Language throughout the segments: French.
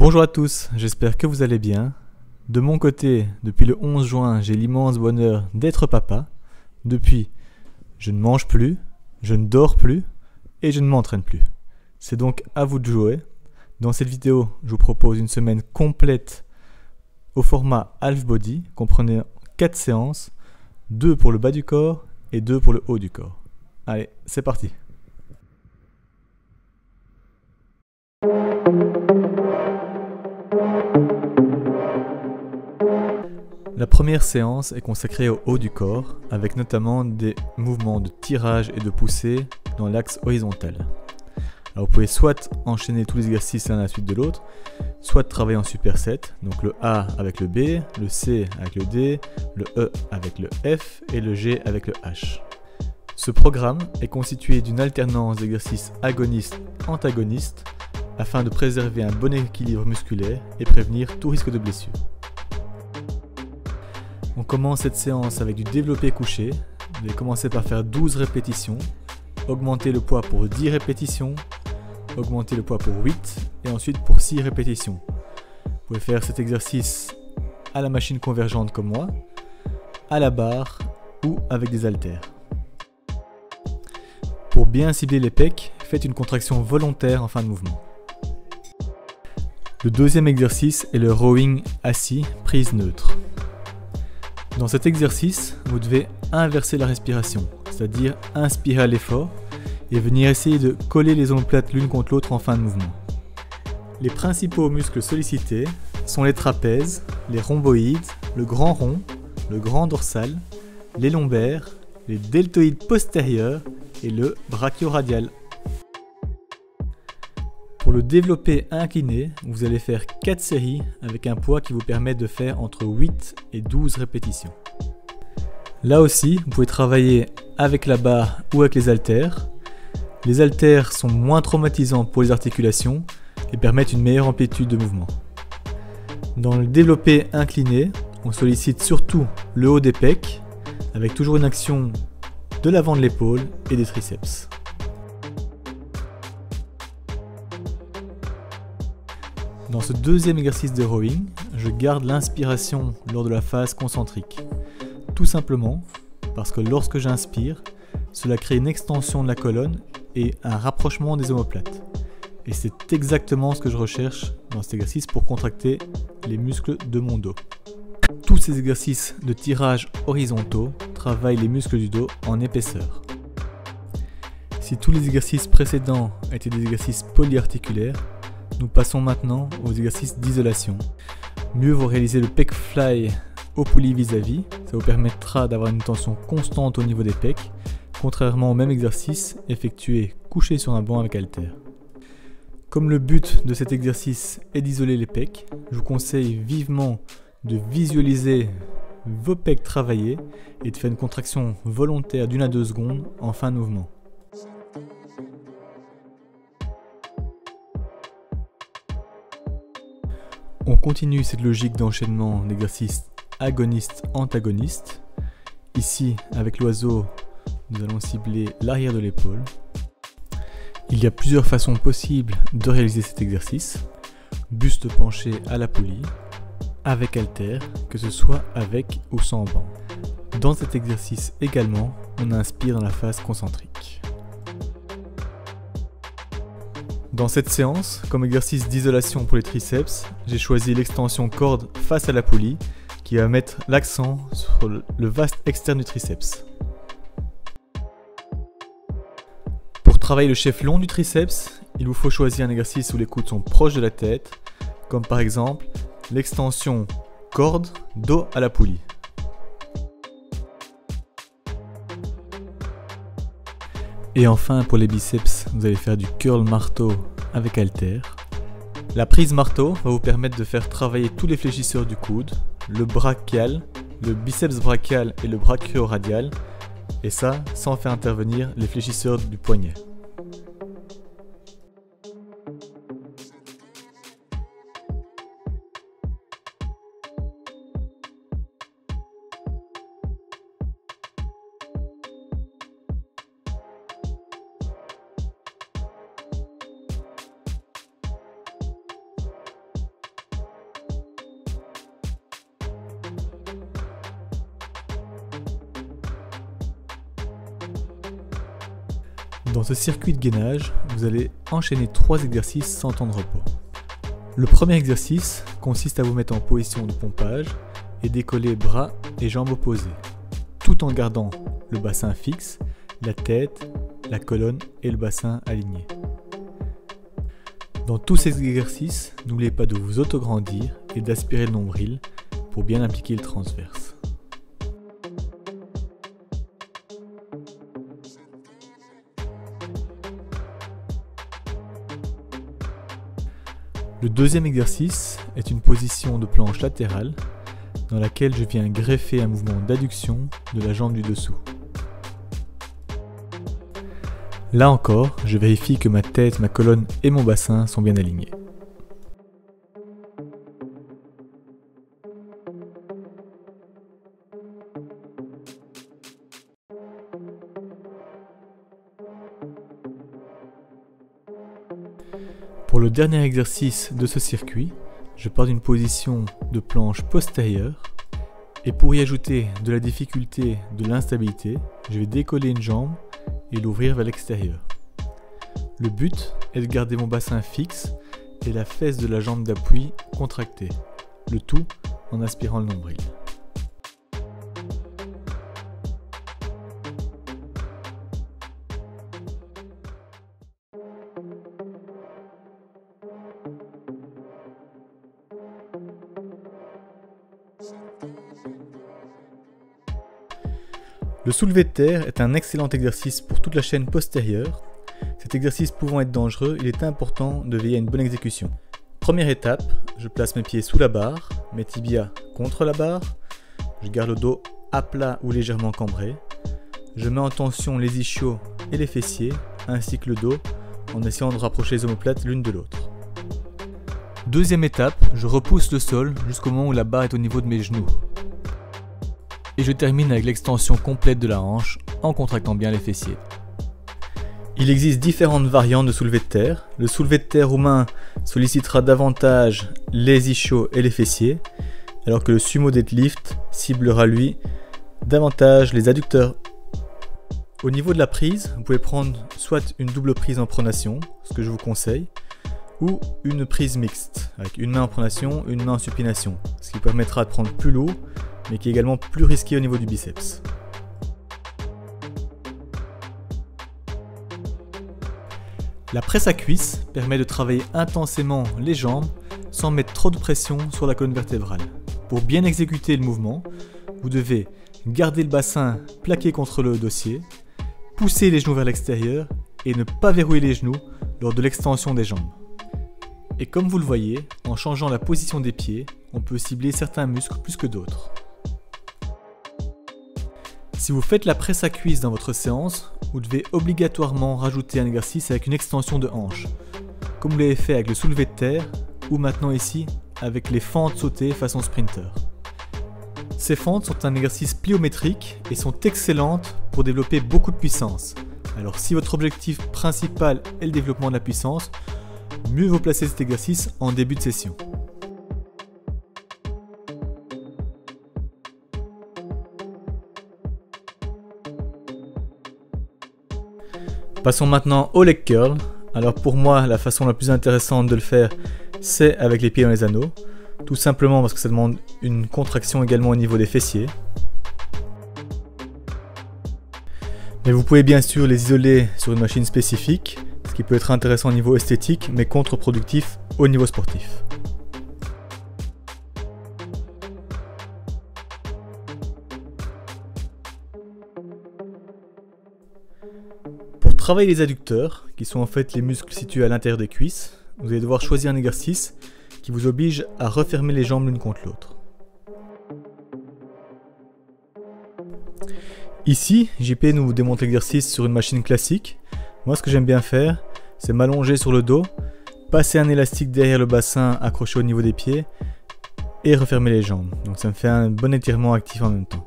Bonjour à tous, j'espère que vous allez bien. De mon côté, depuis le 11 juin, j'ai l'immense bonheur d'être papa. Depuis, je ne mange plus, je ne dors plus et je ne m'entraîne plus. C'est donc à vous de jouer. Dans cette vidéo, je vous propose une semaine complète au format half body, comprenant 4 séances, 2 pour le bas du corps et 2 pour le haut du corps. Allez, c'est parti. La première séance est consacrée au haut du corps, avec notamment des mouvements de tirage et de poussée dans l'axe horizontal. Alors vous pouvez soit enchaîner tous les exercices l'un à la suite de l'autre, soit travailler en superset, donc le A avec le B, le C avec le D, le E avec le F et le G avec le H. Ce programme est constitué d'une alternance d'exercices agonistes-antagonistes afin de préserver un bon équilibre musculaire et prévenir tout risque de blessure. On commence cette séance avec du développé couché. Vous allez commencer par faire 12 répétitions, augmenter le poids pour 10 répétitions, augmenter le poids pour 8 et ensuite pour 6 répétitions. Vous pouvez faire cet exercice à la machine convergente comme moi, à la barre ou avec des haltères. Pour bien cibler les pecs, faites une contraction volontaire en fin de mouvement. Le deuxième exercice est le rowing assis, prise neutre. Dans cet exercice, vous devez inverser la respiration, c'est-à-dire inspirer à l'effort et venir essayer de coller les omoplates l'une contre l'autre en fin de mouvement. Les principaux muscles sollicités sont les trapèzes, les rhomboïdes, le grand rond, le grand dorsal, les lombaires, les deltoïdes postérieurs et le brachioradial. Pour le développé incliné, vous allez faire 4 séries avec un poids qui vous permet de faire entre 8 et 12 répétitions. Là aussi, vous pouvez travailler avec la barre ou avec les haltères. Les haltères sont moins traumatisants pour les articulations et permettent une meilleure amplitude de mouvement. Dans le développé incliné, on sollicite surtout le haut des pecs avec toujours une action de l'avant de l'épaule et des triceps. Dans ce deuxième exercice de rowing, je garde l'inspiration lors de la phase concentrique. Tout simplement parce que lorsque j'inspire, cela crée une extension de la colonne et un rapprochement des omoplates. Et c'est exactement ce que je recherche dans cet exercice pour contracter les muscles de mon dos. Tous ces exercices de tirage horizontaux travaillent les muscles du dos en épaisseur. Si tous les exercices précédents étaient des exercices polyarticulaires, nous passons maintenant aux exercices d'isolation. Mieux vaut réaliser le pec fly au poulie vis-à-vis, ça vous permettra d'avoir une tension constante au niveau des pecs, contrairement au même exercice effectué couché sur un banc avec haltère. Comme le but de cet exercice est d'isoler les pecs, je vous conseille vivement de visualiser vos pecs travailler et de faire une contraction volontaire d'1 à 2 secondes en fin de mouvement. On continue cette logique d'enchaînement d'exercices agonistes-antagonistes. Ici, avec l'oiseau, nous allons cibler l'arrière de l'épaule. Il y a plusieurs façons possibles de réaliser cet exercice. Buste penché à la poulie, avec haltère, que ce soit avec ou sans banc. Dans cet exercice également, on inspire dans la phase concentrique. Dans cette séance, comme exercice d'isolation pour les triceps, j'ai choisi l'extension corde face à la poulie qui va mettre l'accent sur le vaste externe du triceps. Pour travailler le chef long du triceps, il vous faut choisir un exercice où les coudes sont proches de la tête, comme par exemple l'extension corde dos à la poulie. Et enfin, pour les biceps, vous allez faire du curl marteau avec haltère. La prise marteau va vous permettre de faire travailler tous les fléchisseurs du coude, le brachial, le biceps brachial et le brachioradial, et ça sans faire intervenir les fléchisseurs du poignet. Dans ce circuit de gainage, vous allez enchaîner 3 exercices sans temps de repos. Le premier exercice consiste à vous mettre en position de pompage et décoller bras et jambes opposés, tout en gardant le bassin fixe, la tête, la colonne et le bassin alignés. Dans tous ces exercices, n'oubliez pas de vous autograndir et d'aspirer le nombril pour bien appliquer le transverse. Le deuxième exercice est une position de planche latérale dans laquelle je viens greffer un mouvement d'adduction de la jambe du dessous. Là encore, je vérifie que ma tête, ma colonne et mon bassin sont bien alignés. Pour le dernier exercice de ce circuit, je pars d'une position de planche postérieure et pour y ajouter de la difficulté, de l'instabilité, je vais décoller une jambe et l'ouvrir vers l'extérieur. Le but est de garder mon bassin fixe et la fesse de la jambe d'appui contractée, le tout en aspirant le nombril. Le soulevé de terre est un excellent exercice pour toute la chaîne postérieure. Cet exercice pouvant être dangereux, il est important de veiller à une bonne exécution. Première étape, je place mes pieds sous la barre, mes tibias contre la barre, je garde le dos à plat ou légèrement cambré, je mets en tension les ischios et les fessiers, ainsi que le dos, en essayant de rapprocher les omoplates l'une de l'autre. Deuxième étape, je repousse le sol jusqu'au moment où la barre est au niveau de mes genoux. Et je termine avec l'extension complète de la hanche en contractant bien les fessiers. Il existe différentes variantes de soulevé de terre. Le soulevé de terre aux mains sollicitera davantage les ischios et les fessiers, alors que le sumo deadlift ciblera lui davantage les adducteurs. Au niveau de la prise, vous pouvez prendre soit une double prise en pronation, ce que je vous conseille, ou une prise mixte, avec une main en pronation, une main en supination, ce qui permettra de prendre plus lourd, mais qui est également plus risqué au niveau du biceps. La presse à cuisse permet de travailler intensément les jambes sans mettre trop de pression sur la colonne vertébrale. Pour bien exécuter le mouvement, vous devez garder le bassin plaqué contre le dossier, pousser les genoux vers l'extérieur et ne pas verrouiller les genoux lors de l'extension des jambes. Et comme vous le voyez, en changeant la position des pieds, on peut cibler certains muscles plus que d'autres. Si vous faites la presse à cuisse dans votre séance, vous devez obligatoirement rajouter un exercice avec une extension de hanche, comme vous l'avez fait avec le soulevé de terre ou maintenant ici avec les fentes sautées façon sprinter. Ces fentes sont un exercice pliométrique et sont excellentes pour développer beaucoup de puissance. Alors si votre objectif principal est le développement de la puissance, mieux vaut placer cet exercice en début de session. Passons maintenant au leg curl. Alors pour moi, la façon la plus intéressante de le faire, c'est avec les pieds dans les anneaux. Tout simplement parce que ça demande une contraction également au niveau des fessiers. Mais vous pouvez bien sûr les isoler sur une machine spécifique, ce qui peut être intéressant au niveau esthétique, mais contre-productif au niveau sportif. Pour travailler les adducteurs, qui sont en fait les muscles situés à l'intérieur des cuisses, vous allez devoir choisir un exercice qui vous oblige à refermer les jambes l'une contre l'autre. Ici, JP nous démontre l'exercice sur une machine classique. Moi, ce que j'aime bien faire, c'est m'allonger sur le dos, passer un élastique derrière le bassin accroché au niveau des pieds et refermer les jambes. Donc ça me fait un bon étirement actif en même temps.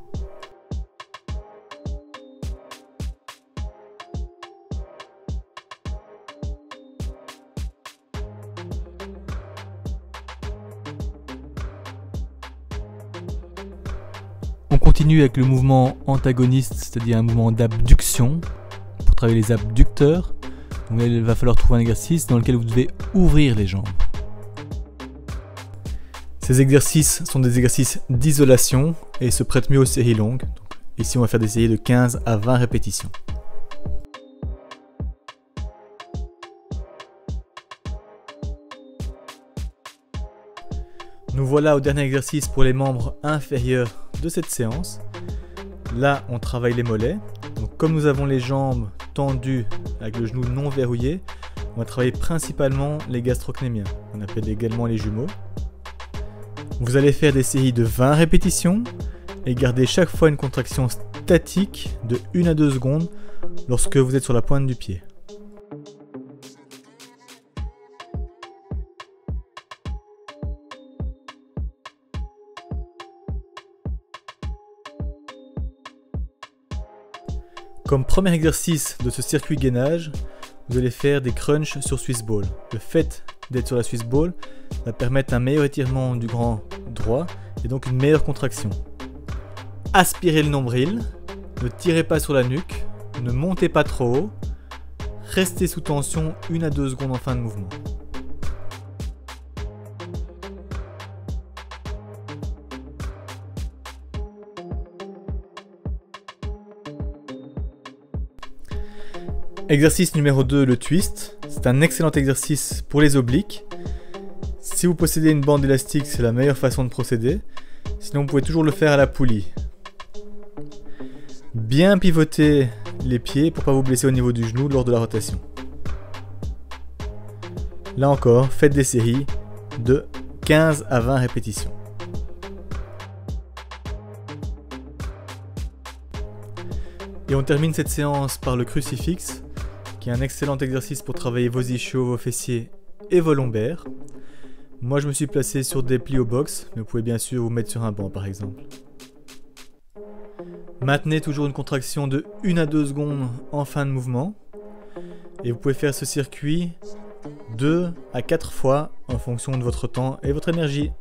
On continue avec le mouvement antagoniste, c'est-à-dire un mouvement d'abduction, pour travailler les abducteurs. Donc là, il va falloir trouver un exercice dans lequel vous devez ouvrir les jambes. Ces exercices sont des exercices d'isolation et se prêtent mieux aux séries longues. Donc, ici, on va faire des séries de 15 à 20 répétitions. Nous voilà au dernier exercice pour les membres inférieurs de cette séance. Là, on travaille les mollets. Donc, comme nous avons les jambes tendues avec le genou non verrouillé, on va travailler principalement les gastrocnémiens. On appelle également les jumeaux. Vous allez faire des séries de 20 répétitions et garder chaque fois une contraction statique de 1 à 2 secondes lorsque vous êtes sur la pointe du pied. Comme premier exercice de ce circuit gainage, vous allez faire des crunchs sur Swiss Ball. Le fait d'être sur la Swiss Ball va permettre un meilleur étirement du grand droit et donc une meilleure contraction. Aspirez le nombril, ne tirez pas sur la nuque, ne montez pas trop haut, restez sous tension 1 à 2 secondes en fin de mouvement. Exercice numéro 2, le twist. C'est un excellent exercice pour les obliques. Si vous possédez une bande élastique, c'est la meilleure façon de procéder. Sinon, vous pouvez toujours le faire à la poulie. Bien pivoter les pieds pour ne pas vous blesser au niveau du genou lors de la rotation. Là encore, faites des séries de 15 à 20 répétitions. Et on termine cette séance par le crucifix, qui est un excellent exercice pour travailler vos ischios, vos fessiers et vos lombaires. Moi je me suis placé sur des plis au box, mais vous pouvez bien sûr vous mettre sur un banc par exemple. Maintenez toujours une contraction de 1 à 2 secondes en fin de mouvement. Et vous pouvez faire ce circuit 2 à 4 fois en fonction de votre temps et votre énergie.